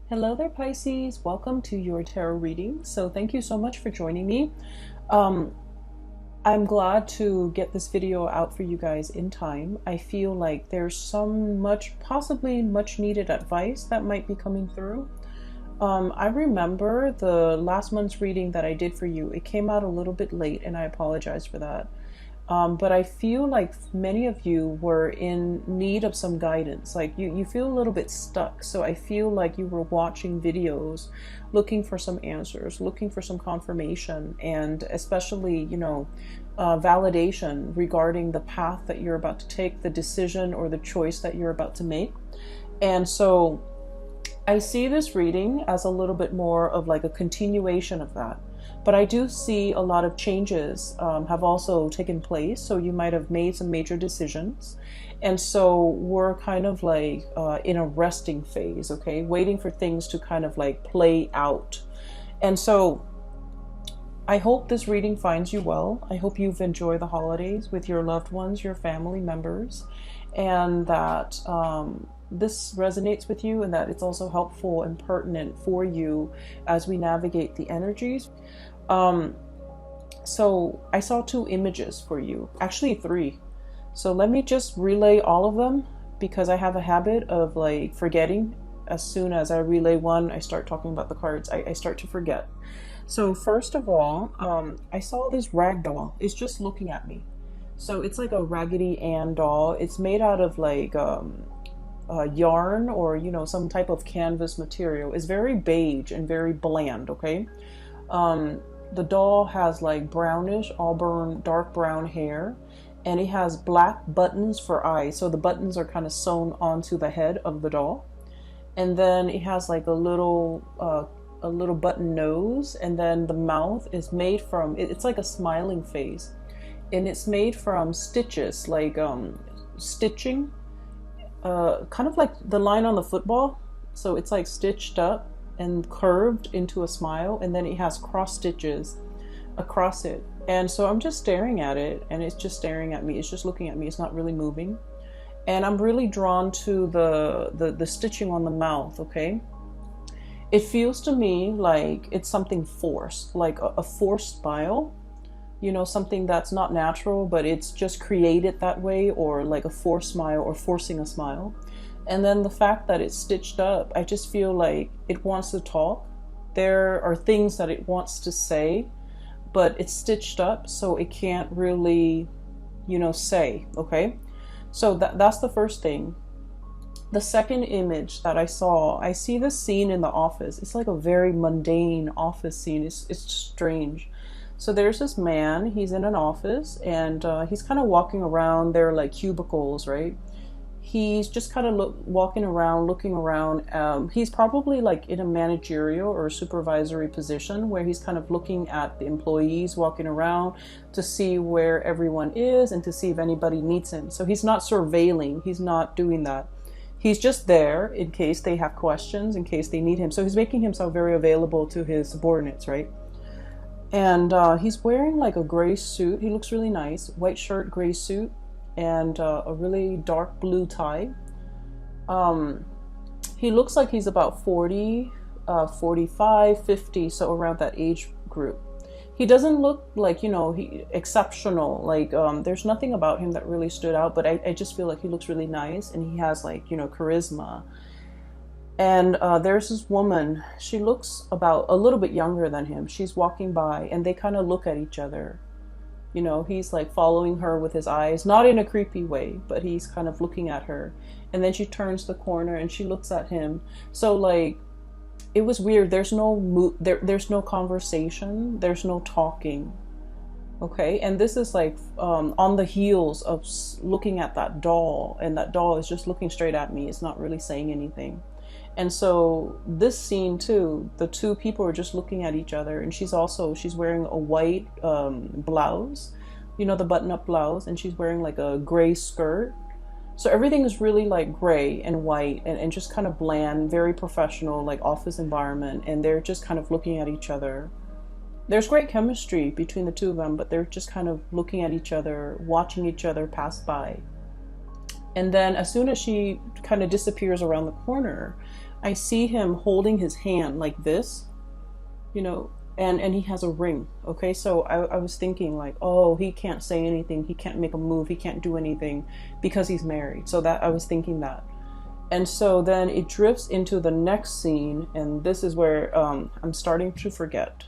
Hello there, Pisces. Welcome to your tarot reading. So thank you so much for joining me. Um, I'm glad to get this video out for you guys in time. I feel like there's some possibly much needed advice that might be coming through. I remember the last month's reading that I did for you. It came out a little bit late and I apologize for that. But I feel like many of you were in need of some guidance. Like you feel a little bit stuck. So I feel like you were watching videos, looking for some answers, looking for some confirmation, and especially, validation regarding the path that you're about to take, the decision or the choice that you're about to make. And so I see this reading as a little bit more of like a continuation of that. But I do see a lot of changes have also taken place. So you might have made some major decisions. And so we're kind of like in a resting phase, okay? Waiting for things to kind of like play out. And so I hope this reading finds you well. I hope you've enjoyed the holidays with your loved ones, your family members, and that this resonates with you and that it's also helpful and pertinent for you as we navigate the energies. So I saw two images for you, actually three. So let me just relay all of them because I have a habit of like forgetting. As soon as I relay one, I start talking about the cards. I start to forget. So first of all, I saw this rag doll. It's just looking at me. So it's like a Raggedy Ann doll. It's made out of like yarn or some type of canvas material. It's very beige and very bland. Okay. The doll has like brownish auburn dark brown hair, and it has black buttons for eyes, so the buttons are kind of sewn onto the head of the doll. And then it has like a little button nose, and then the mouth is made from it's like a smiling face, and it's made from stitches, like stitching, kind of like the line on the football. So it's like stitched up and curved into a smile, and then it has cross stitches across it. And so I'm just staring at it, and it's just staring at me. It's just looking at me. It's not really moving. And I'm really drawn to the stitching on the mouth, okay? It feels to me like it's something forced, like a forced smile, something that's not natural, but it's just created that way, or like a forced smile or forcing a smile. And then the fact that it's stitched up, I just feel like it wants to talk. There are things that it wants to say, but it's stitched up, so it can't really, say, okay? So that's the first thing. The second image that I see this scene in the office. It's like a very mundane office scene. It's strange. So there's this man, he's in an office, and he's kind of walking around. There are like cubicles, right? He's just kind of walking around, looking around. He's probably like in a managerial or supervisory position where he's kind of looking at the employees walking around to see where everyone is and to see if anybody needs him. So he's not surveilling. He's not doing that. He's just there in case they have questions, in case they need him. So he's making himself very available to his subordinates, right? And he's wearing like a gray suit. He looks really nice. White shirt, gray suit, and a really dark blue tie. He looks like he's about 40, 45, 50, so around that age group. He doesn't look like, exceptional. Like, there's nothing about him that really stood out, but I just feel like he looks really nice, and he has like, charisma. And there's this woman, she looks about a little bit younger than him. She's walking by, and they kind of look at each other. He's like following her with his eyes, not in a creepy way, but he's kind of looking at her. And then she turns the corner and she looks at him. So like, it was weird. There's no conversation. There's no talking. Okay. And this is like on the heels of looking at that doll, and that doll is just looking straight at me. It's not really saying anything. And so this scene too, the two people are just looking at each other, and she's wearing a white blouse, the button-up blouse, and she's wearing like a gray skirt. So everything is really like gray and white and just kind of bland, very professional, like office environment, and they're just kind of looking at each other. There's great chemistry between the two of them, but they're just kind of looking at each other, watching each other pass by. And then as soon as she kind of disappears around the corner, I see him holding his hand like this, you know, and he has a ring. Okay, so I was thinking like, oh, he can't say anything, he can't make a move, he can't do anything because he's married. So that I was thinking that. And so then it drifts into the next scene, and this is where I'm starting to forget.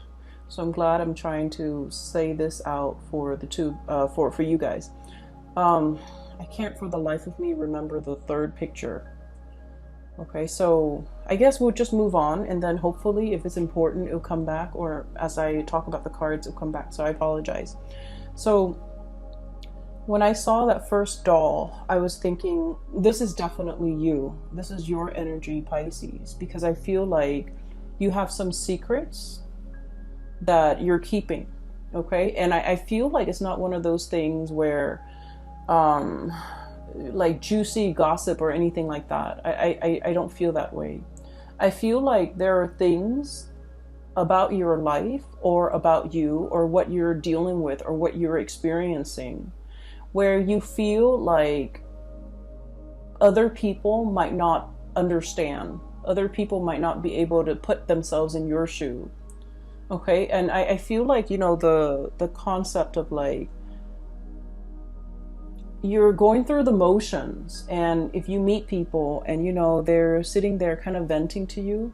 So I'm glad I'm trying to say this out for the two, for you guys. I can't for the life of me remember the third picture. Okay, so I guess we'll just move on, and then hopefully if it's important, it'll come back, or as I talk about the cards, it'll come back. So I apologize. So when I saw that first doll, I was thinking, this is definitely you. This is your energy, Pisces, because I feel like you have some secrets that you're keeping. Okay, and I feel like it's not one of those things where like juicy gossip or anything like that. I don't feel that way. I feel like there are things about your life or about you or what you're dealing with or what you're experiencing where you feel like other people might not understand. Other people might not be able to put themselves in your shoe. Okay, and I feel like, you know, the concept of like, you're going through the motions, and if you meet people and you know they're sitting there kind of venting to you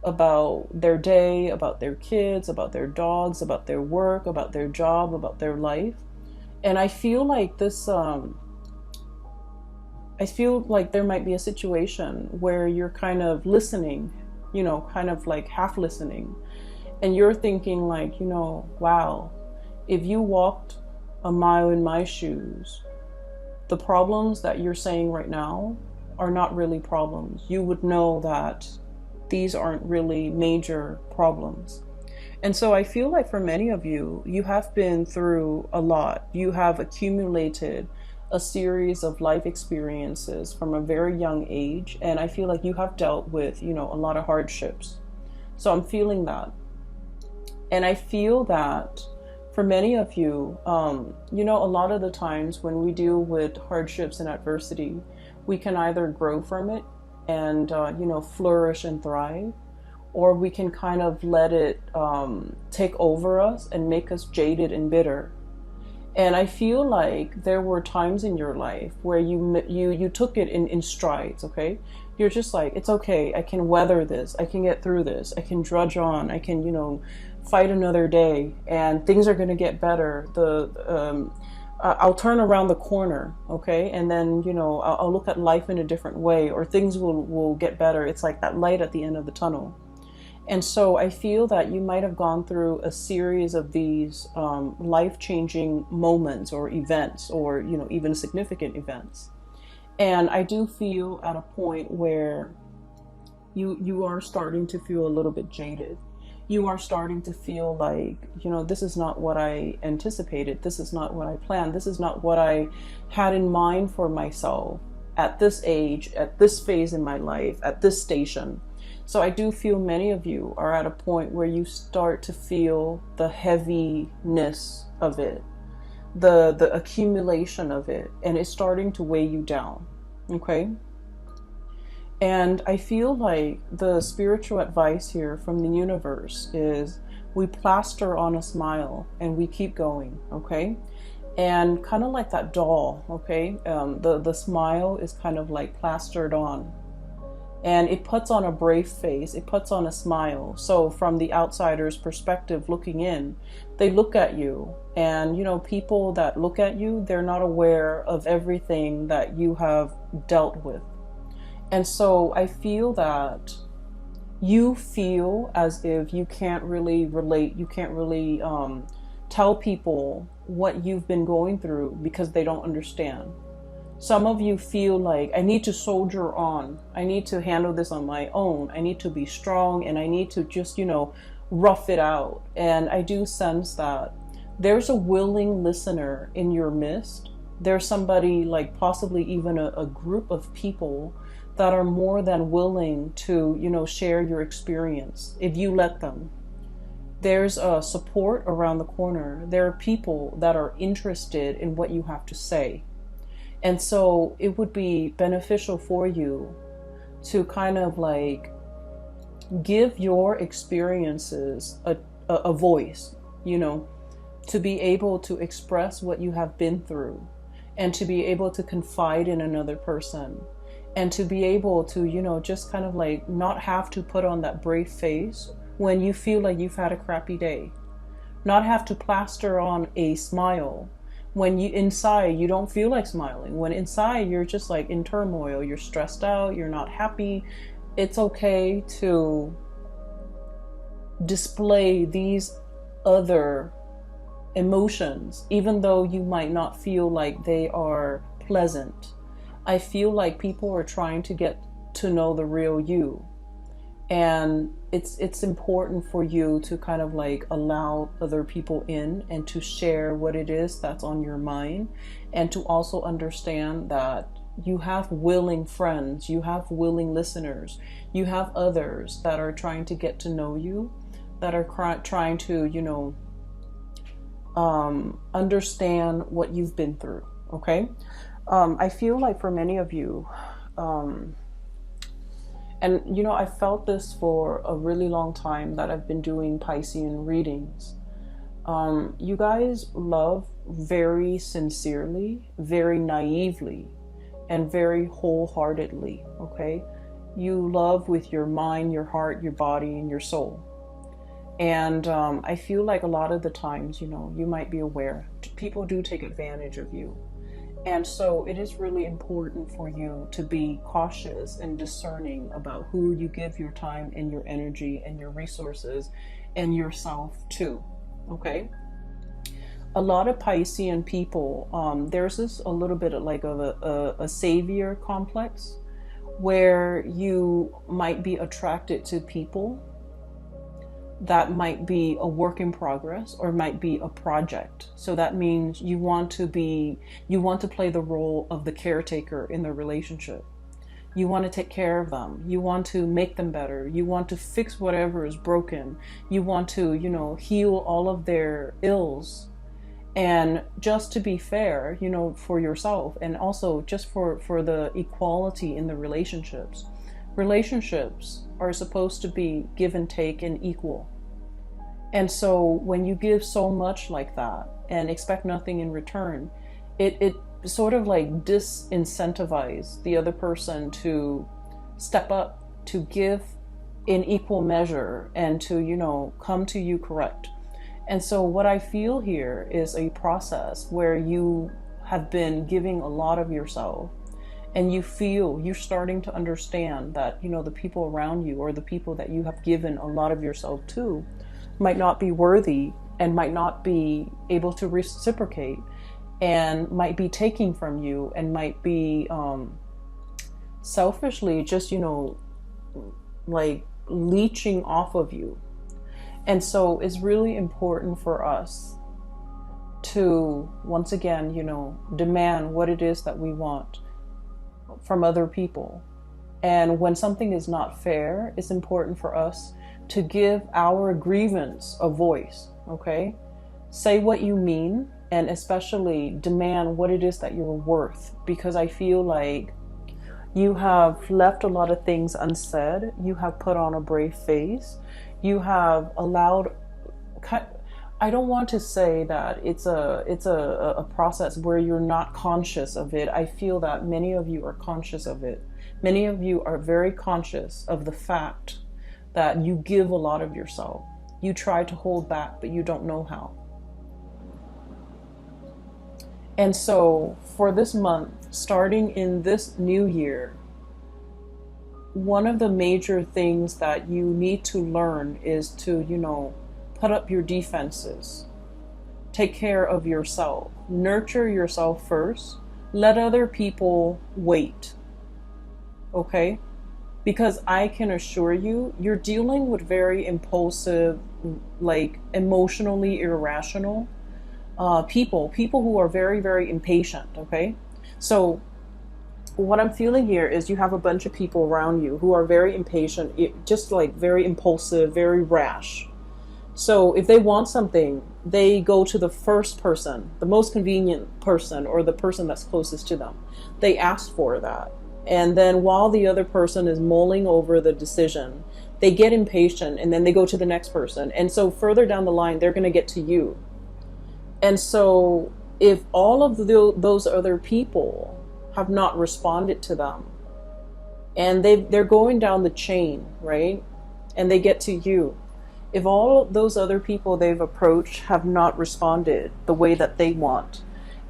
about their day, about their kids, about their dogs, about their work, about their job, about their life, and I feel like this I feel like there might be a situation where you're kind of listening, you know, kind of like half listening, and you're thinking like, you know, wow, if you walked a mile in my shoes, the problems that you're saying right now are not really problems. You would know that these aren't really major problems. And so I feel like for many of you, you have been through a lot. You have accumulated a series of life experiences from a very young age. And I feel like you have dealt with, you know, a lot of hardships. So I'm feeling that. And I feel that for many of you, you know, a lot of the times when we deal with hardships and adversity, we can either grow from it and, you know, flourish and thrive, or we can kind of let it take over us and make us jaded and bitter. And I feel like there were times in your life where you took it in strides, okay? You're just like, it's okay, I can weather this, I can get through this, I can drudge on, I can, you know, fight another day, and things are going to get better. I'll turn around the corner, okay? And then, you know, I'll look at life in a different way, or things will get better. It's like that light at the end of the tunnel. And so I feel that you might have gone through a series of these life-changing moments or events, or, you know, even significant events. And I do feel at a point where you are starting to feel a little bit jaded. You are starting to feel like, you know, this is not what I anticipated. This is not what I planned. This is not what I had in mind for myself at this age, at this phase in my life, at this station. So I do feel many of you are at a point where you start to feel the heaviness of it, the accumulation of it, and it's starting to weigh you down, okay? And I feel like the spiritual advice here from the universe is we plaster on a smile and we keep going, okay? And kind of like that doll, okay? The smile is kind of like plastered on. And it puts on a brave face, it puts on a smile. So from the outsider's perspective looking in, they look at you. And, you know, people that look at you, they're not aware of everything that you have dealt with. And so I feel that you feel as if you can't really relate, you can't really tell people what you've been going through because they don't understand. Some of you feel like, I need to soldier on. I need to handle this on my own. I need to be strong, and I need to just, you know, rough it out. And I do sense that there's a willing listener in your midst. There's somebody, like possibly even a group of people that are more than willing to, you know, share your experience if you let them. There's a support around the corner. There are people that are interested in what you have to say. And so it would be beneficial for you to kind of like give your experiences a voice, to be able to express what you have been through, and to be able to confide in another person, and to be able to, just kind of like not have to put on that brave face when you feel like you've had a crappy day. Not have to plaster on a smile when inside you don't feel like smiling. When inside you're just like in turmoil, you're stressed out, you're not happy. It's okay to display these other emotions, even though you might not feel like they are pleasant. I feel like people are trying to get to know the real you. And it's important for you to kind of like allow other people in and to share what it is that's on your mind, and to also understand that you have willing friends, you have willing listeners, you have others that are trying to get to know you, that are trying to, understand what you've been through. Okay. I feel like for many of you, and I felt this for a really long time that I've been doing Piscean readings. You guys love very sincerely, very naively, and very wholeheartedly, okay? You love with your mind, your heart, your body, and your soul. And I feel like a lot of the times, you might be aware, people do take advantage of you. And so it is really important for you to be cautious and discerning about who you give your time and your energy and your resources and yourself to, okay? A lot of Piscean people, there's this a little bit of like a savior complex, where you might be attracted to people that might be a work in progress or might be a project. So that means you want to play the role of the caretaker in the relationship. You want to take care of them. You want to make them better. You want to fix whatever is broken. You want to, heal all of their ills. And just to be fair, for yourself, and also just for the equality in the relationships. Relationships are supposed to be give and take and equal. And so when you give so much like that and expect nothing in return, it sort of like disincentivizes the other person to step up, to give in equal measure, and to, come to you correct. And so what I feel here is a process where you have been giving a lot of yourself, and you feel you're starting to understand that, the people around you, or the people that you have given a lot of yourself to, might not be worthy and might not be able to reciprocate, and might be taking from you, and might be selfishly just, like leeching off of you. And so it's really important for us to, once again, demand what it is that we want from other people. And when something is not fair, it's important for us to give our grievance a voice, okay? Say what you mean, and especially demand what it is that you're worth, because I feel like you have left a lot of things unsaid. You have put on a brave face. You have allowed, I don't want to say that it's a process where you're not conscious of it. I feel that many of you are conscious of it. Many of you are very conscious of the fact that you give a lot of yourself. You try to hold back, but you don't know how. And so for this month, starting in this new year, one of the major things that you need to learn is to, put up your defenses. Take care of yourself. Nurture yourself first. Let other people wait. Okay? Because I can assure you, you're dealing with very impulsive, like emotionally irrational people who are very, very impatient. Okay? So what I'm feeling here is you have a bunch of people around you who are very impatient, just like very impulsive, very rash. So if they want something, they go to the first person, the most convenient person, or the person that's closest to them. They ask for that. And then while the other person is mulling over the decision, they get impatient and then they go to the next person. And so further down the line, they're going to get to you. And so if all of those other people have not responded to them, and they're going down the chain, right? And they get to you. If all those other people they've approached have not responded the way that they want,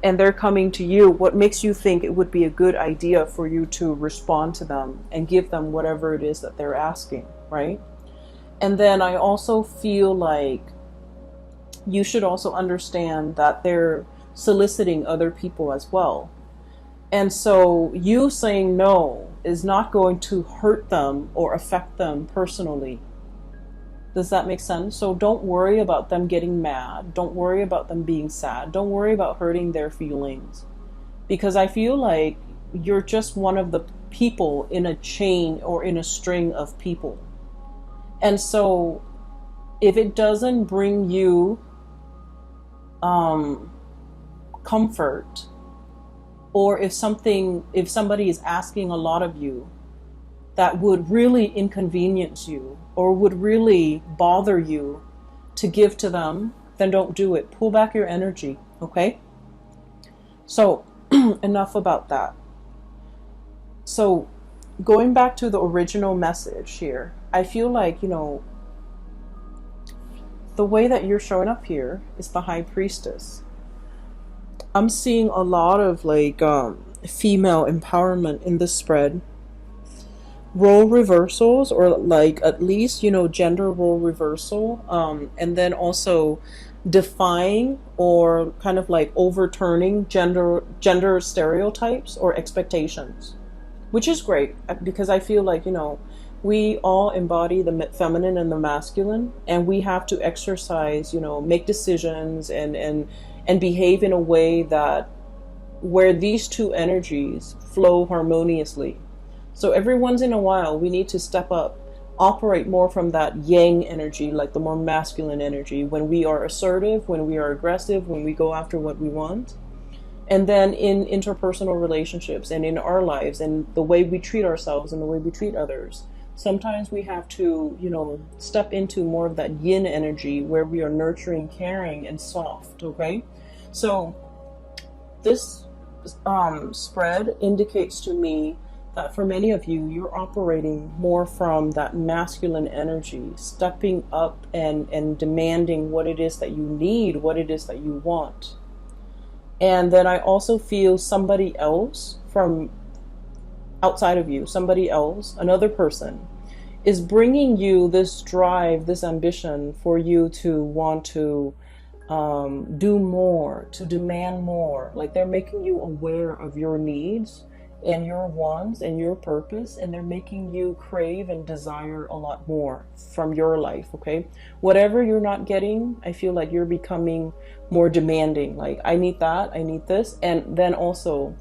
and they're coming to you, what makes you think it would be a good idea for you to respond to them and give them whatever it is that they're asking, right? And then I also feel like you should also understand that they're soliciting other people as well. And so you saying no is not going to hurt them or affect them personally. Does that make sense? So don't worry about them getting mad. Don't worry about them being sad. Don't worry about hurting their feelings. Because I feel like you're just one of the people in a chain or in a string of people. And so if it doesn't bring you comfort, or if somebody is asking a lot of you that would really inconvenience you or would really bother you to give to them, then don't do it. Pull back your energy, okay? So enough about that. So going back to the original message here, I feel like, the way that you're showing up here is the High Priestess. I'm seeing a lot of female empowerment in this spread. Role reversals, or at least, gender role reversal. And then also defying or kind of overturning gender stereotypes or expectations, which is great because I feel like, we all embody the feminine and the masculine, and we have to exercise, make decisions and behave in a way that where these two energies flow harmoniously. So every once in a while, we need to step up, operate more from that yang energy, like the more masculine energy, when we are assertive, when we are aggressive, when we go after what we want. And then in interpersonal relationships and in our lives and the way we treat ourselves and the way we treat others, sometimes we have to, step into more of that yin energy where we are nurturing, caring, and soft, okay? So this spread indicates to me that for many of you, you're operating more from that masculine energy, stepping up and demanding what it is that you need, what it is that you want. And then I also feel somebody else from outside of you, somebody else, another person, is bringing you this drive, this ambition for you to want to do more, to demand more. Like they're making you aware of your needs and your wants and your purpose, and they're making you crave and desire a lot more from your life, okay? Whatever you're not getting, I feel like you're becoming more demanding. Like, I need that, I need this. And then also,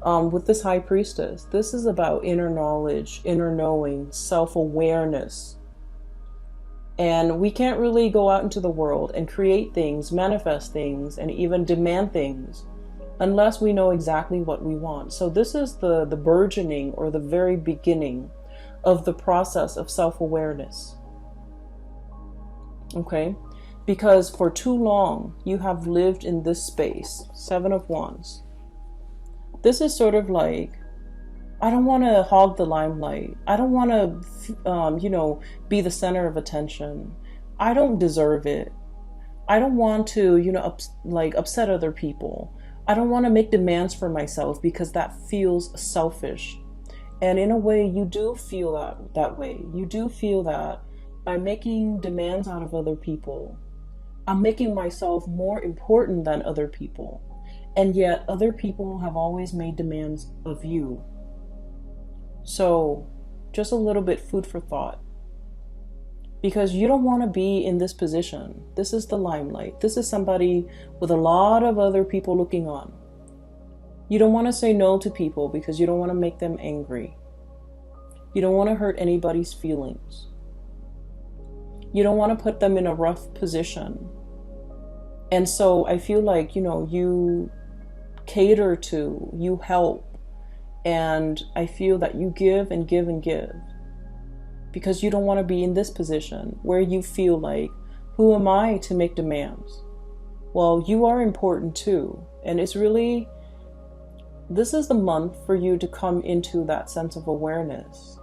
with this High Priestess, this is about inner knowledge, inner knowing, self-awareness. And we can't really go out into the world and create things, manifest things, and even demand things unless we know exactly what we want. So this is the burgeoning or the very beginning of the process of self-awareness. Okay? Because for too long, you have lived in this space, Seven of Wands. This is sort of like, I don't want to hog the limelight. I don't want to, be the center of attention. I don't deserve it. I don't want to, upset other people. I don't want to make demands for myself because that feels selfish. And in a way, you do feel that way. You do feel that by making demands out of other people, I'm making myself more important than other people. And yet other people have always made demands of you. So just a little bit food for thought. Because you don't want to be in this position. This is the limelight. This is somebody with a lot of other people looking on. You don't want to say no to people because you don't want to make them angry. You don't want to hurt anybody's feelings. You don't want to put them in a rough position. And so I feel like, you cater to, you help, And I feel that you give and give and give because you don't want to be in this position where you feel like, who am I to make demands? Well, you are important too. And it's really, this is the month for you to come into that sense of awareness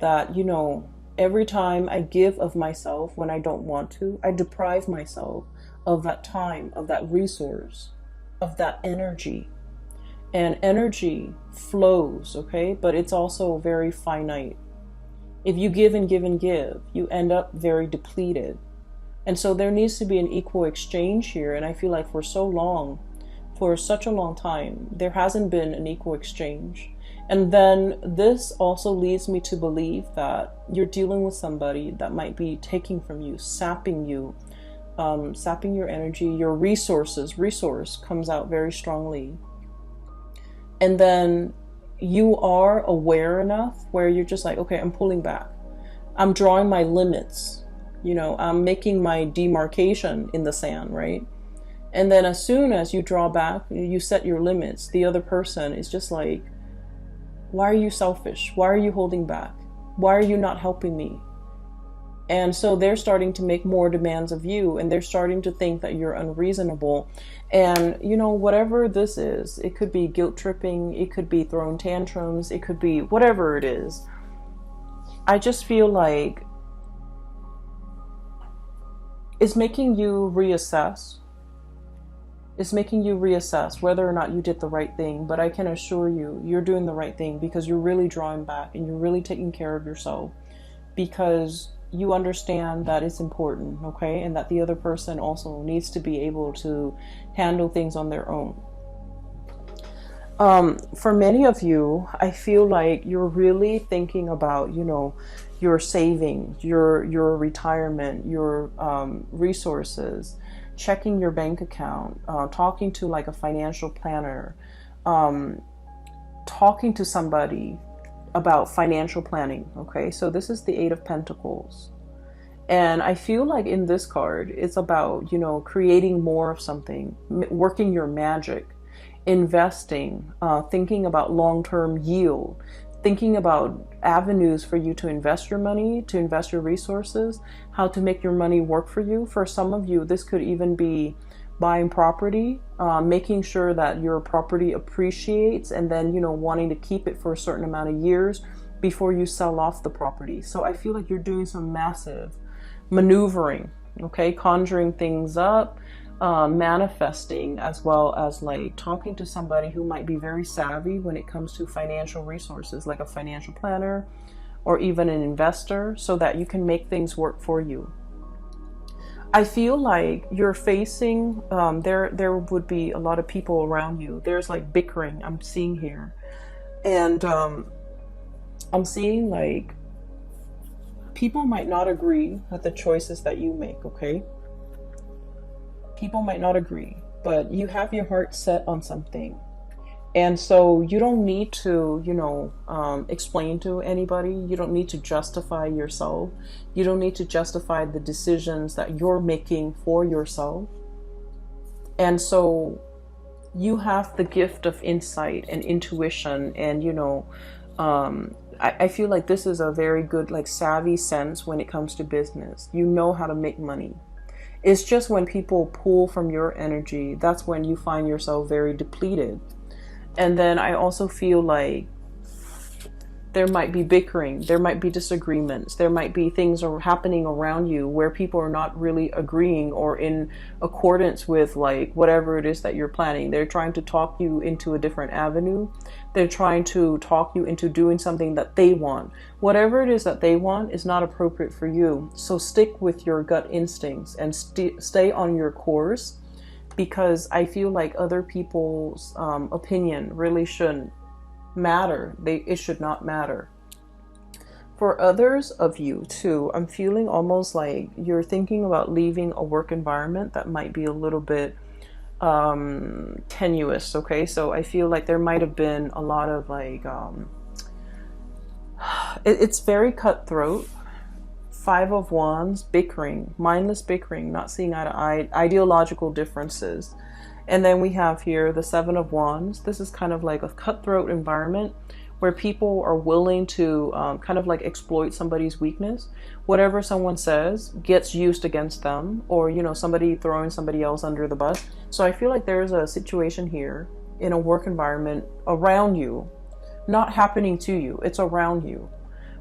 that, you know, every time I give of myself when I don't want to, I deprive myself of that time, of that resource, of that energy. And energy flows, okay? But it's also very finite. If you give and give and give, you end up very depleted. And so there needs to be an equal exchange here. And I feel like for such a long time, there hasn't been an equal exchange. And then this also leads me to believe that you're dealing with somebody that might be taking from you, sapping you, sapping your energy, your resources. Resource comes out very strongly. And then you are aware enough where you're just like, okay, I'm pulling back. I'm drawing my limits. You know, I'm making my demarcation in the sand, right? And then as soon as you draw back, you set your limits, the other person is just like, why are you selfish? Why are you holding back? Why are you not helping me? And so they're starting to make more demands of you, and they're starting to think that you're unreasonable. And, you know, whatever this is, it could be guilt tripping, it could be throwing tantrums, it could be whatever it is. I just feel like it's making you reassess. It's making you reassess whether or not you did the right thing. But I can assure you, you're doing the right thing because you're really drawing back and you're really taking care of yourself because you understand that it's important, okay? And that the other person also needs to be able to handle things on their own. For many of you, I feel like you're really thinking about, you know, your savings, your retirement, your resources, checking your bank account, talking to like a financial planner, talking to somebody about financial planning. Okay, so this is the Eight of Pentacles. And I feel like in this card, it's about, you know, creating more of something, working your magic, investing, thinking about long-term yield, thinking about avenues for you to invest your money, to invest your resources, how to make your money work for you. For some of you, this could even be buying property, making sure that your property appreciates, and then, you know, wanting to keep it for a certain amount of years before you sell off the property. So I feel like you're doing some massive maneuvering, okay, conjuring things up, manifesting, as well as like talking to somebody who might be very savvy when it comes to financial resources, like a financial planner or even an investor, so that you can make things work for you. I feel like you're facing, there would be a lot of people around you. There's like bickering I'm seeing here. And I'm seeing like people might not agree with the choices that you make, okay? People might not agree, but you have your heart set on something. And so you don't need to, you know, explain to anybody. You don't need to justify yourself. You don't need to justify the decisions that you're making for yourself. And so you have the gift of insight and intuition. And, you know, I feel like this is a very good, like, savvy sense when it comes to business. You know how to make money. It's just when people pull from your energy, that's when you find yourself very depleted. And then I also feel like there might be bickering, there might be disagreements, there might be things are happening around you where people are not really agreeing or in accordance with like whatever it is that you're planning. They're trying to talk you into a different avenue. They're trying to talk you into doing something that they want. Whatever it is that they want is not appropriate for you. So stick with your gut instincts and stay on your course, because I feel like other people's opinion really shouldn't matter. It should not matter. For others of you too, I'm feeling almost like you're thinking about leaving a work environment that might be a little bit tenuous, okay? So I feel like there might have been a lot of like, it's very cutthroat. Five of Wands, bickering, mindless bickering, not seeing eye to eye, ideological differences. And then we have here the Seven of Wands. This is kind of like a cutthroat environment where people are willing to kind of like exploit somebody's weakness. Whatever someone says gets used against them, or, you know, somebody throwing somebody else under the bus. So I feel like there's a situation here in a work environment around you, not happening to you, it's around you,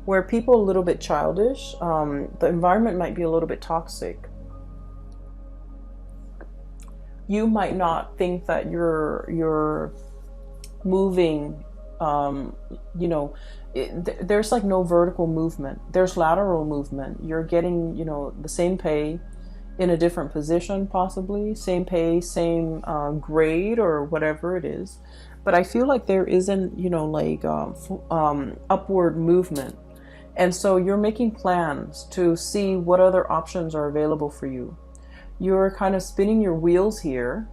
where people are a little bit childish. The environment might be a little bit toxic. You might not think that you're moving, you know, there's like no vertical movement. There's lateral movement. You're getting, you know, the same pay in a different position, possibly. Same pay, same grade or whatever it is. But I feel like there isn't, you know, like upward movement. And so you're making plans to see what other options are available for you. You're kind of spinning your wheels here,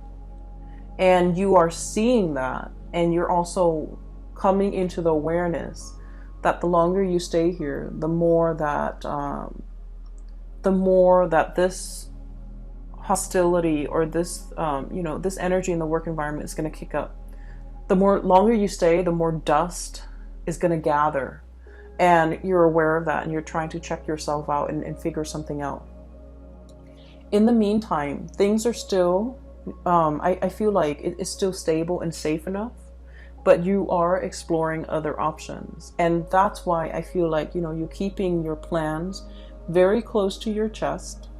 and you are seeing that, and you're also coming into the awareness that the longer you stay here, the more that this hostility or this you know, this energy in the work environment is going to kick up. The more longer you stay, the more dust is going to gather, and you're aware of that, and you're trying to check yourself out and figure something out. In the meantime, things are still, I feel like it is still stable and safe enough, but you are exploring other options. And that's why I feel like, you know, you're keeping your plans very close to your chest.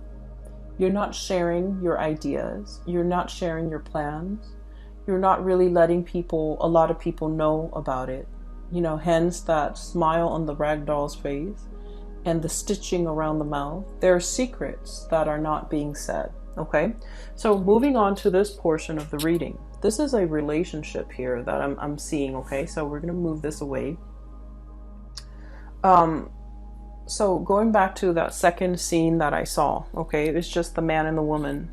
You're not sharing your ideas. You're not sharing your plans. You're not really letting a lot of people know about it. You know, hence that smile on the rag doll's face. And the stitching around the mouth. There are secrets that are not being said. Okay, so moving on to this portion of the reading. This is a relationship here that I'm seeing. Okay, so we're gonna move this away. So going back to that second scene that I saw. Okay, it's just the man and the woman.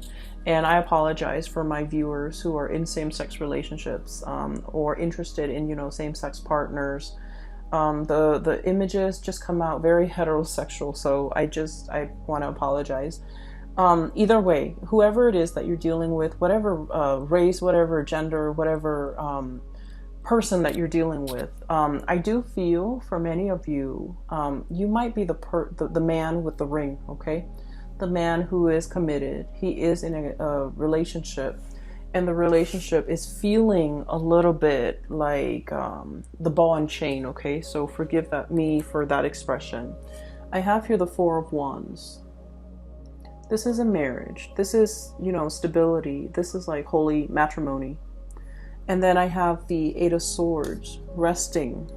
And I apologize for my viewers who are in same-sex relationships or interested in, you know, same-sex partners. The images just come out very heterosexual, so I want to apologize. Either way, whoever it is that you're dealing with, whatever race, whatever gender, whatever person that you're dealing with, I do feel for many of you, you might be the man with the ring. Okay, the man who is committed. He is in a relationship. And the relationship is feeling a little bit like the ball and chain, okay? So forgive me for that expression. I have here the Four of Wands. This is a marriage. This is, you know, stability. This is like holy matrimony. And then I have the Eight of Swords resting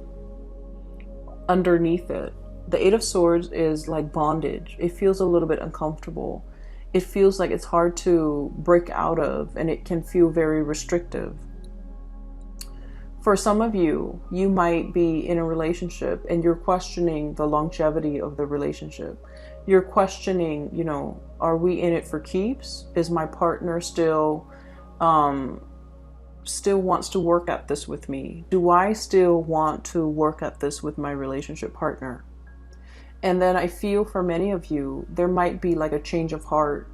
underneath it. The Eight of Swords is like bondage. It feels a little bit uncomfortable. It feels like it's hard to break out of, and it can feel very restrictive. For some of you, you might be in a relationship and you're questioning the longevity of the relationship. You're questioning, you know, are we in it for keeps? Is my partner still wants to work at this with me? Do I still want to work at this with my relationship partner? And then I feel for many of you, there might be like a change of heart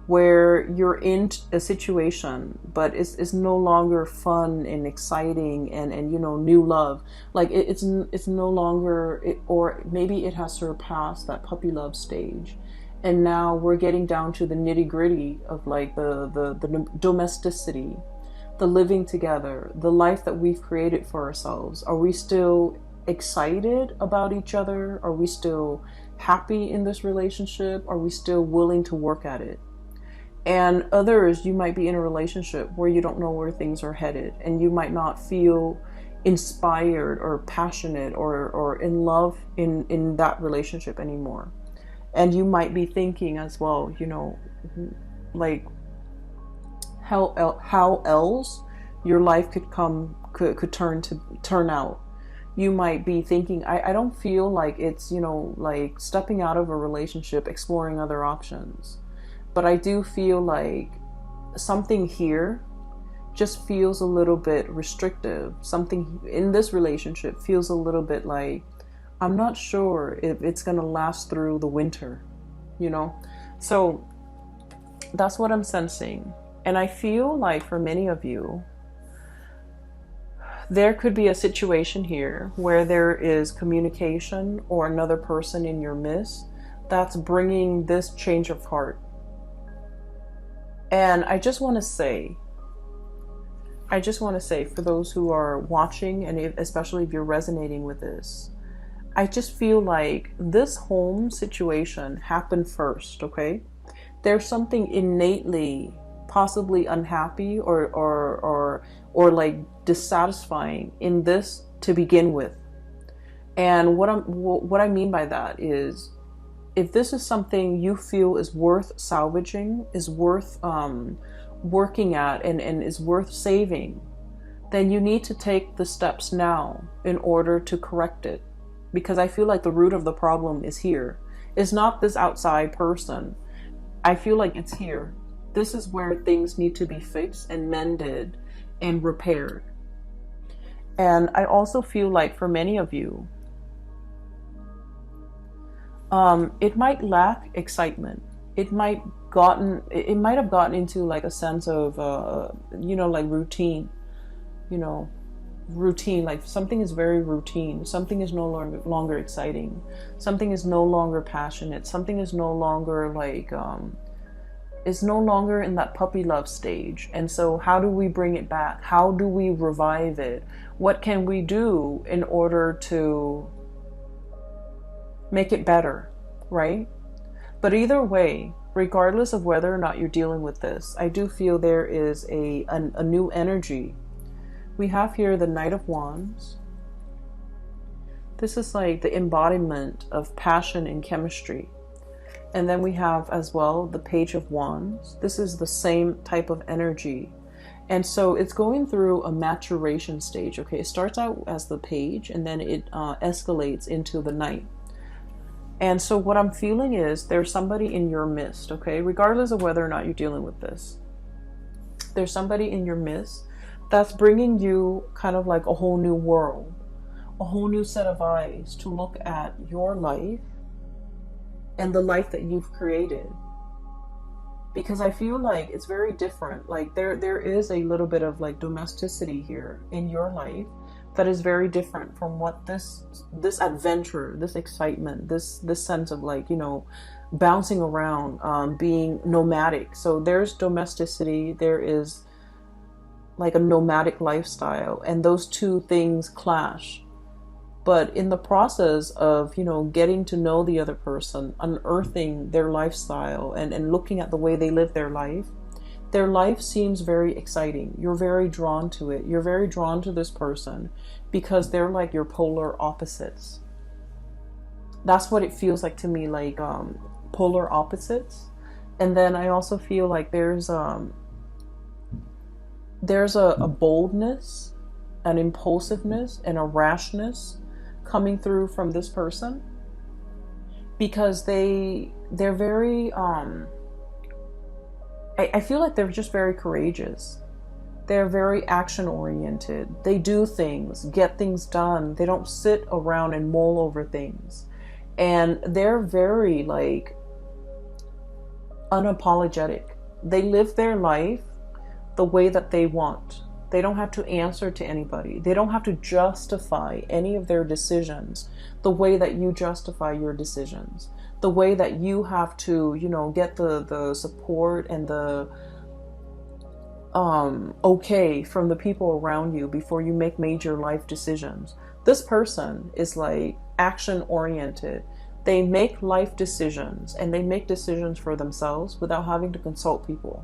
where you're in a situation, but it's no longer fun and exciting and you know, new love. Like it's no longer, or maybe it has surpassed that puppy love stage. And now we're getting down to the nitty gritty of like the domesticity, the living together, the life that we've created for ourselves. Are we still excited about each other? Are we still happy in this relationship? Are we still willing to work at it? And others, you might be in a relationship where you don't know where things are headed, and you might not feel inspired or passionate or in love in that relationship anymore. And you might be thinking as well, you know, like how else your life could turn out. You might be thinking, I don't feel like it's, you know, like stepping out of a relationship, exploring other options. But I do feel like something here just feels a little bit restrictive. Something in this relationship feels a little bit like, I'm not sure if it's going to last through the winter, you know? So that's what I'm sensing. And I feel like for many of you, there could be a situation here where there is communication or another person in your midst that's bringing this change of heart. And I just want to say for those who are watching, and especially if you're resonating with this, I just feel like this home situation happened first, okay? There's something innately possibly unhappy or like dissatisfying in this to begin with. And what I mean by that is, if this is something you feel is worth salvaging, is worth working at, and is worth saving, then you need to take the steps now in order to correct it. Because I feel like the root of the problem is here. It's not this outside person. I feel like it's here. This is where things need to be fixed and mended and repaired. And I also feel like for many of you, it might lack excitement. It might have gotten into like a sense of, like routine, routine, like something is very routine. Something is no longer exciting. Something is no longer passionate. Something is no longer like, is no longer in that puppy love stage. And so how do we bring it back? How do we revive it? What can we do in order to make it better, right? But either way, regardless of whether or not you're dealing with this, I do feel there is a new energy. We have here the Knight of Wands. This is like the embodiment of passion and chemistry. And then we have as well the Page of Wands. This is the same type of energy. And so it's going through a maturation stage. Okay, it starts out as the Page, and then it escalates into the Knight. And so what I'm feeling is there's somebody in your midst, okay, regardless of whether or not you're dealing with this. There's somebody in your midst that's bringing you kind of like a whole new world, a whole new set of eyes to look at your life and the life that you've created. Because I feel like it's very different. Like there is a little bit of like domesticity here in your life that is very different from what this adventure, this excitement, this sense of like, bouncing around, being nomadic. So there's domesticity, there is like a nomadic lifestyle, and those two things clash. But in the process of, getting to know the other person, unearthing their lifestyle and looking at the way they live their life seems very exciting. You're very drawn to it. You're very drawn to this person because they're like your polar opposites. That's what it feels like to me, like polar opposites. And then I also feel like there's a boldness, an impulsiveness, and a rashness coming through from this person, because they're very I feel like they're just very courageous. They're very action oriented. They do things, get things done. They don't sit around and mull over things. And they're very like unapologetic. They live their life the way that they want. They don't have to answer to anybody. They don't have to justify any of their decisions the way that you justify your decisions. The way that you have to, get the support and the okay from the people around you before you make major life decisions. This person is like action oriented. They make life decisions, and they make decisions for themselves without having to consult people.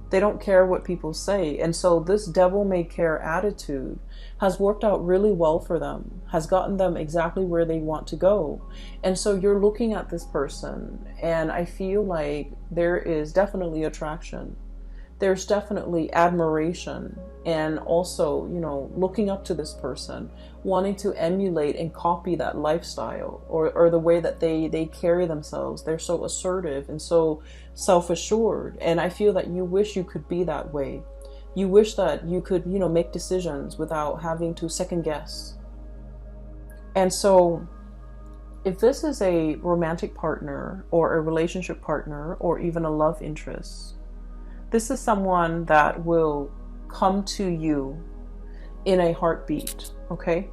They don't care what people say. And so this devil may care attitude has worked out really well for them, has gotten them exactly where they want to go. And so you're looking at this person, and I feel like there is definitely attraction. There's definitely admiration, and also, looking up to this person, wanting to emulate and copy that lifestyle or the way that they carry themselves. They're so assertive and so self-assured. And I feel that you wish you could be that way. You wish that you could, make decisions without having to second guess. And so if this is a romantic partner or a relationship partner or even a love interest, This is someone that will come to you in a heartbeat, okay?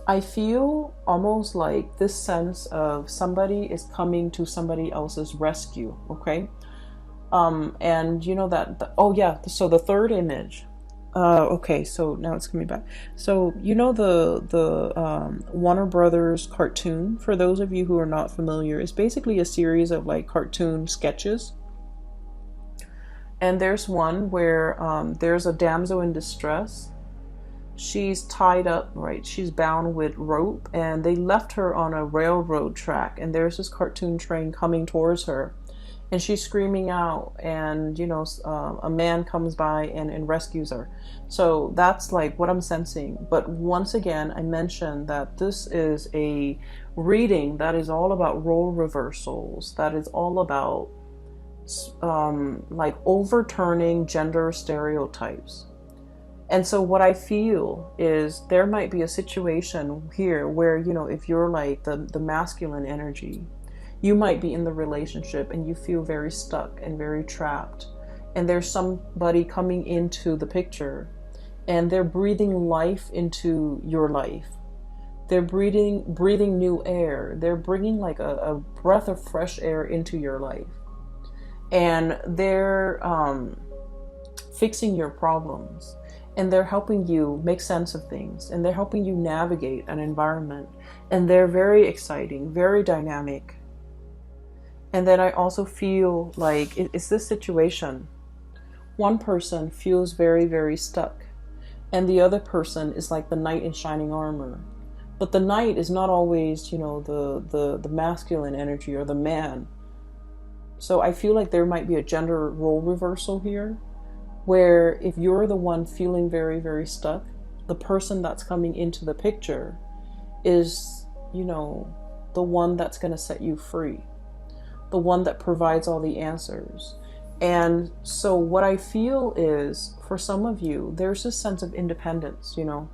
I feel almost like this sense of somebody is coming to somebody else's rescue, okay? And you know that, oh yeah, so the third image, okay, so now it's coming back. So you know the Warner Brothers cartoon, for those of you who are not familiar, is basically a series of like cartoon sketches. And there's one where there's a damsel in distress. She's tied up, right? She's bound with rope, and they left her on a railroad track, and there's this cartoon train coming towards her, and she's screaming out, and you know, a man comes by and rescues her. So that's like what I'm sensing. But once again, I mentioned that this is a reading that is all about role reversals, that is all about like overturning gender stereotypes. And so what I feel is there might be a situation here where, you know, if you're like the masculine energy, you might be in the relationship and you feel very stuck and very trapped. And there's somebody coming into the picture and they're breathing life into your life. They're breathing new air. They're bringing like a breath of fresh air into your life. And they're fixing your problems. And they're helping you make sense of things, and they're helping you navigate an environment, and they're very exciting, very dynamic. And then I also feel like it's this situation. One person feels very, very stuck, and the other person is like the knight in shining armor. But the knight is not always, you know, the masculine energy or the man. So I feel like there might be a gender role reversal here, where if you're the one feeling very, very stuck, the person that's coming into the picture is, you know, the one that's going to set you free, the one that provides all the answers. And so what I feel is, for some of you, there's this sense of independence, you know,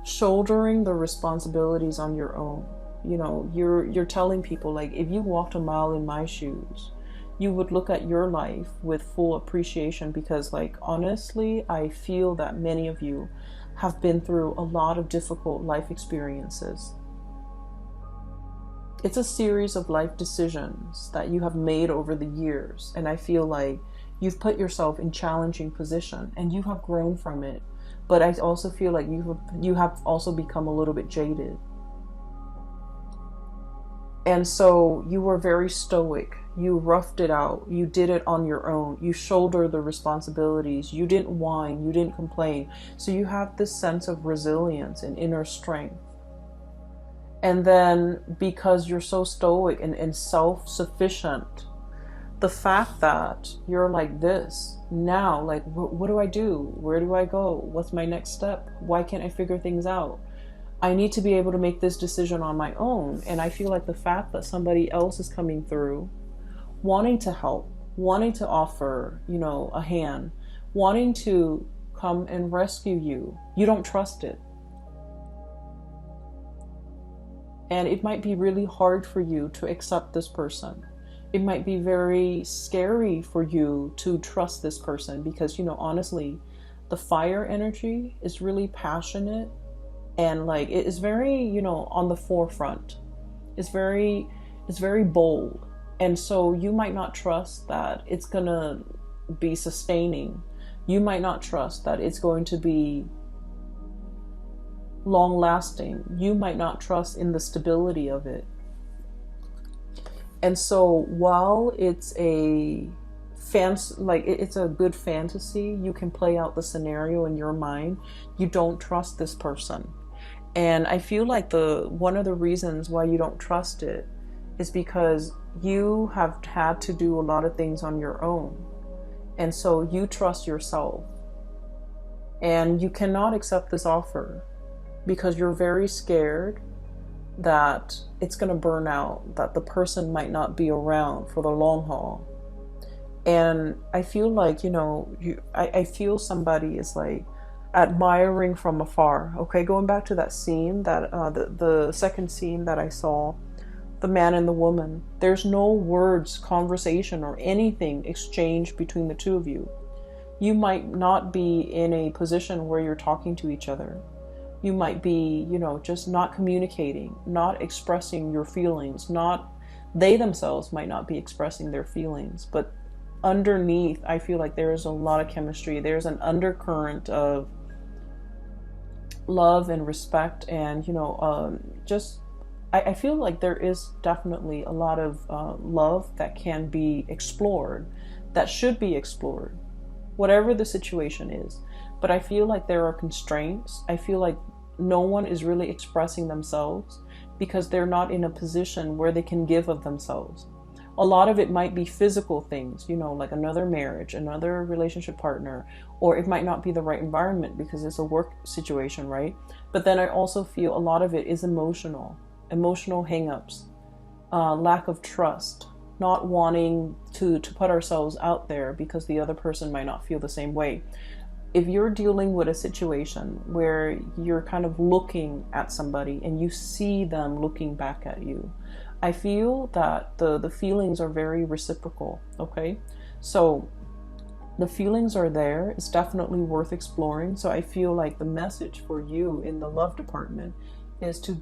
shouldering the responsibilities on your own. You know, you're telling people, like, if you walked a mile in my shoes, you would look at your life with full appreciation, because, like, honestly, I feel that many of you have been through a lot of difficult life experiences. It's a series of life decisions that you have made over the years, and I feel like you've put yourself in challenging position and you have grown from it. But I also feel like you have also become a little bit jaded. And so you were very stoic. You roughed it out. You did it on your own. You shouldered the responsibilities. You didn't whine. You didn't complain. So you have this sense of resilience and inner strength. And then because you're so stoic and self-sufficient, the fact that you're like this now, like, what do I do? Where do I go? What's my next step? Why can't I figure things out? I need to be able to make this decision on my own. And I feel like the fact that somebody else is coming through, wanting to help, wanting to offer, you know, a hand, wanting to come and rescue you, you don't trust it. And it might be really hard for you to accept this person. It might be very scary for you to trust this person because, you know, honestly, the fire energy is really passionate. And like, it is very, you know, on the forefront. It's very bold. And so you might not trust that it's gonna be sustaining. You might not trust that it's going to be long lasting. You might not trust in the stability of it. And so while it's it's a good fantasy, you can play out the scenario in your mind, you don't trust this person. And I feel like one of the reasons why you don't trust it is because you have had to do a lot of things on your own. And so you trust yourself. And you cannot accept this offer because you're very scared that it's going to burn out, that the person might not be around for the long haul. And I feel like, you know, I feel somebody is like admiring from afar. Okay, going back to that scene, that the second scene that I saw, the man and the woman. There's no words, conversation, or anything exchanged between the two of you. You might not be in a position where you're talking to each other. You might be, just not communicating, not expressing your feelings, they themselves might not be expressing their feelings, but underneath, I feel like there is a lot of chemistry. There's an undercurrent of love and respect, and I feel like there is definitely a lot of love that can be explored, that should be explored, whatever the situation is. But I feel like there are constraints. I feel like no one is really expressing themselves because they're not in a position where they can give of themselves. A lot of it might be physical things, like another marriage, another relationship partner, or it might not be the right environment because it's a work situation, right? But then I also feel a lot of it is emotional hangups, lack of trust, not wanting to put ourselves out there because the other person might not feel the same way. If you're dealing with a situation where you're kind of looking at somebody and you see them looking back at you, I feel that the feelings are very reciprocal, okay? So the feelings are there. It's definitely worth exploring. So I feel like the message for you in the love department is to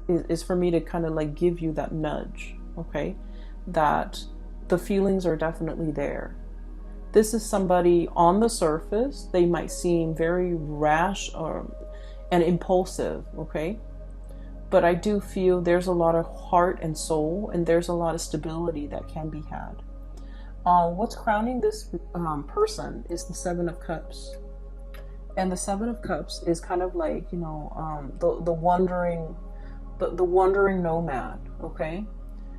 is for me to kind of like give you that nudge, okay? That the feelings are definitely there. This is somebody on the surface, they might seem very rash and impulsive, okay? But I do feel there's a lot of heart and soul, and there's a lot of stability that can be had. What's crowning this person is the Seven of Cups. And the Seven of Cups is kind of like, the wandering nomad, okay?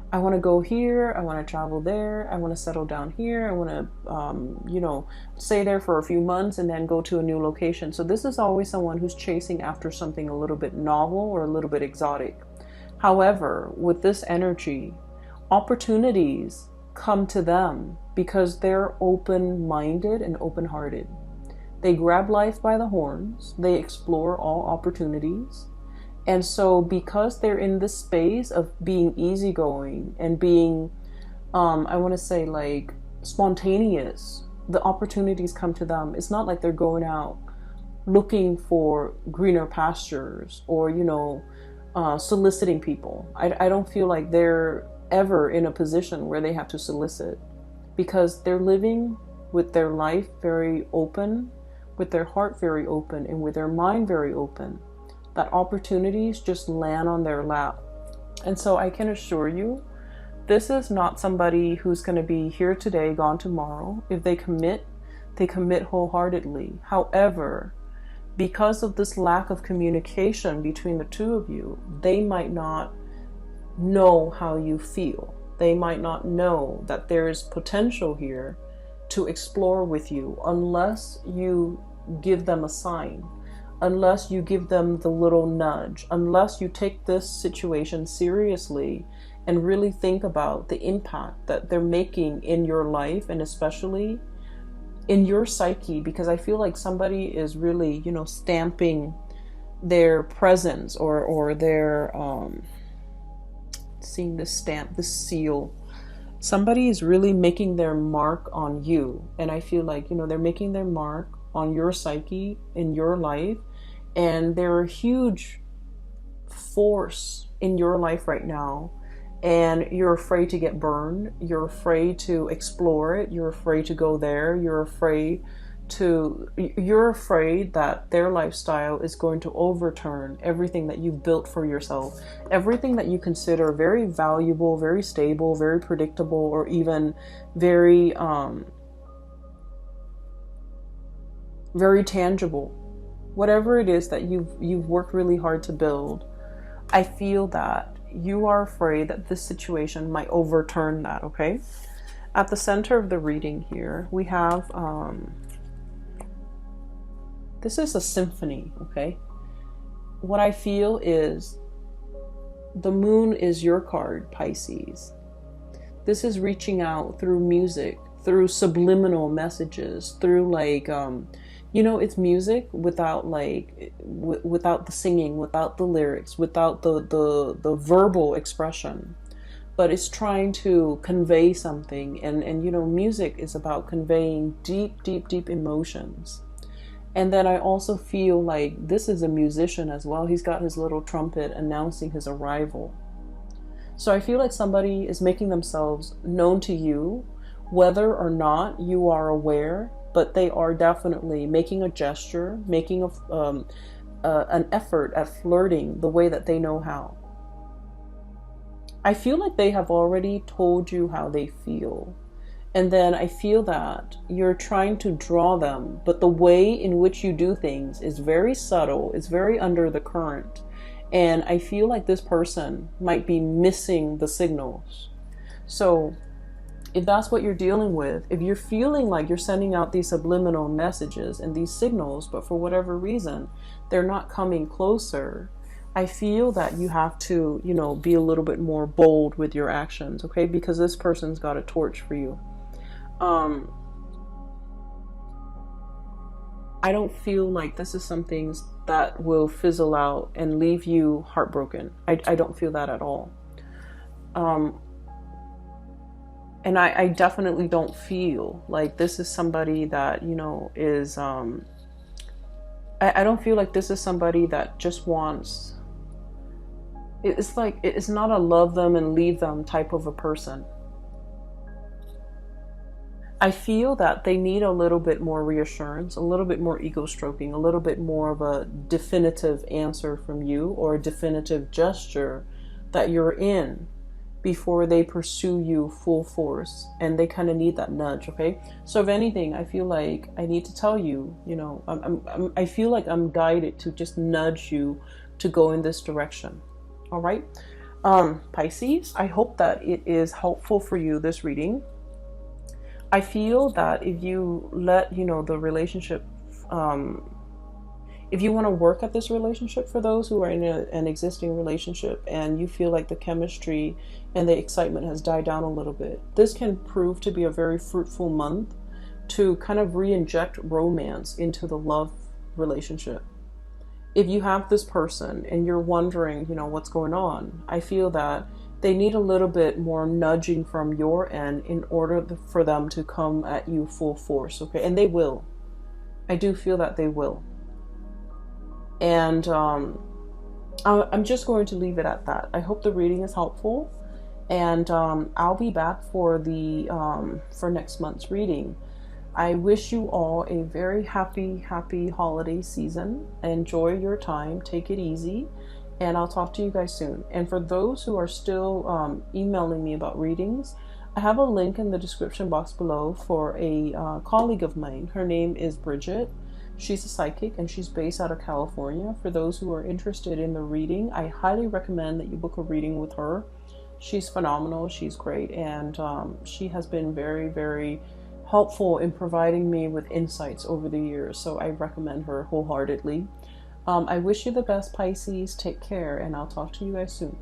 I want to go here, I want to travel there, I want to settle down here, I want to, stay there for a few months and then go to a new location. So this is always someone who's chasing after something a little bit novel or a little bit exotic. However, with this energy, opportunities come to them because they're open-minded and open-hearted. They grab life by the horns, they explore all opportunities. And so because they're in this space of being easygoing and being, I want to say like spontaneous, the opportunities come to them. It's not like they're going out looking for greener pastures or, soliciting people. I don't feel like they're ever in a position where they have to solicit because they're living with their life very open, with their heart very open, and with their mind very open. That opportunities just land on their lap. And so I can assure you, this is not somebody who's going to be here today, gone tomorrow. If they commit wholeheartedly. However, because of this lack of communication between the two of you, they might not know how you feel. They might not know that there is potential here to explore with you unless you give them a sign. Unless you give them the little nudge, unless you take this situation seriously and really think about the impact that they're making in your life and especially in your psyche, because I feel like somebody is really, stamping their presence or their, seeing this stamp, this seal. Somebody is really making their mark on you. And I feel like, they're making their mark on your psyche, in your life, and they're a huge force in your life right now, and you're afraid to get burned, you're afraid to explore it, you're afraid to go there, you're afraid that their lifestyle is going to overturn everything that you've built for yourself, everything that you consider very valuable, very stable, very predictable, or even very very tangible. Whatever it is that you've worked really hard to build, I feel that you are afraid that this situation might overturn that, okay? At the center of the reading here, we have, this is a symphony, okay? What I feel is the moon is your card, Pisces. This is reaching out through music, through subliminal messages, through like, You know, it's music without like without the singing, without the lyrics, without the verbal expression, but it's trying to convey something. And you know, music is about conveying deep, deep, deep emotions. And then I also feel like this is a musician as well. He's got his little trumpet announcing his arrival. So I feel like somebody is making themselves known to you, whether or not you are aware, but they are definitely making a gesture, making an effort at flirting the way that they know how. I feel like they have already told you how they feel. And then I feel that you're trying to draw them, but the way in which you do things is very subtle, it's very under the current. And I feel like this person might be missing the signals. So if that's what you're dealing with, if you're feeling like you're sending out these subliminal messages and these signals, but for whatever reason, they're not coming closer, I feel that you have to, you know, be a little bit more bold with your actions, okay? Because this person's got a torch for you. I don't feel like this is something that will fizzle out and leave you heartbroken. I don't feel that at all. And I definitely don't feel like this is somebody that, you know, is, I don't feel like this is somebody that just wants, it's like, it's not a love them and leave them type of a person. I feel that they need a little bit more reassurance, a little bit more ego stroking, a little bit more of a definitive answer from you, or a definitive gesture that you're in before they pursue you full force. And they kind of need that nudge, okay? So if anything, I feel like I need to tell you, you know, I feel like I'm guided to just nudge you to go in this direction. All right? Pisces, I hope that it is helpful for you, this reading. I feel that if you let, you know, the relationship, if you want to work at this relationship, for those who are in an existing relationship and you feel like the chemistry and the excitement has died down a little bit, this can prove to be a very fruitful month to kind of re-inject romance into the love relationship. If you have this person and you're wondering, you know, what's going on, I feel that they need a little bit more nudging from your end in order for them to come at you full force, okay? And they will. I do feel that they will. And I'm just going to leave it at that. I hope the reading is helpful. And I'll be back for for next month's reading. I wish you all a very happy holiday season. Enjoy your time. Take it easy. And I'll talk to you guys soon. And for those who are still emailing me about readings, I have a link in the description box below for a colleague of mine. Her name is Bridget. She's a psychic and she's based out of California. For those who are interested in the reading, I highly recommend that you book a reading with her. She's phenomenal. She's great. And she has been very, very helpful in providing me with insights over the years. So I recommend her wholeheartedly. I wish you the best, Pisces. Take care, and I'll talk to you guys soon.